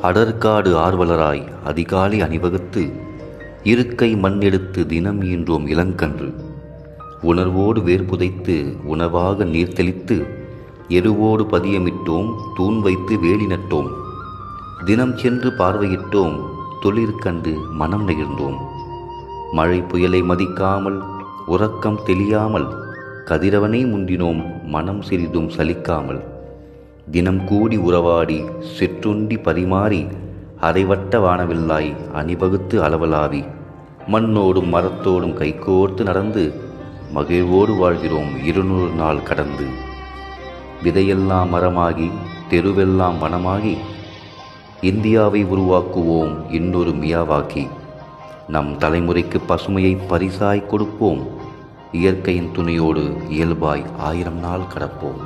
அடர்காடு ஆர்வலராய் அதிகாலை அணிவகுத்து இருக்கை மண்ணெடுத்து தினம் ஈன்றோம் இளங்கன்று. உணர்வோடு வேர் புதைத்து உணவாக நீர் தெளித்து எருவோடு பதியமிட்டோம், தூண் வைத்து வேலி நட்டோம். தினம் சென்று பார்வையிட்டோம், தொழிற்கண்டு மனம் நெகிழ்ந்தோம். மழை புயலை மதிக்காமல் உறக்கம் தெளியாமல் கதிரவனை முந்தினோம், மனம் சிறிதும் சலிக்காமல். தினம் கூடி உறவாடி சிற்றுண்டி பரிமாறி அரைவட்ட வானவில்லாய் அணிவகுத்து அளவலாவி மண்ணோடும் மரத்தோடும் கைகோர்த்து நடந்து மகிழ்வோடு வாழ்கிறோம் 200 நாள் கடந்து. விதையெல்லாம் மரமாகி தெருவெல்லாம் வனமாகி இந்தியாவை உருவாக்குவோம் இன்னொரு மியாவாக்கி. நம் தலைமுறைக்கு பசுமையை பரிசாய் கொடுப்போம், இயற்கையின் துணையோடு இயல்பாய் 1000 நாள் கடப்போம்.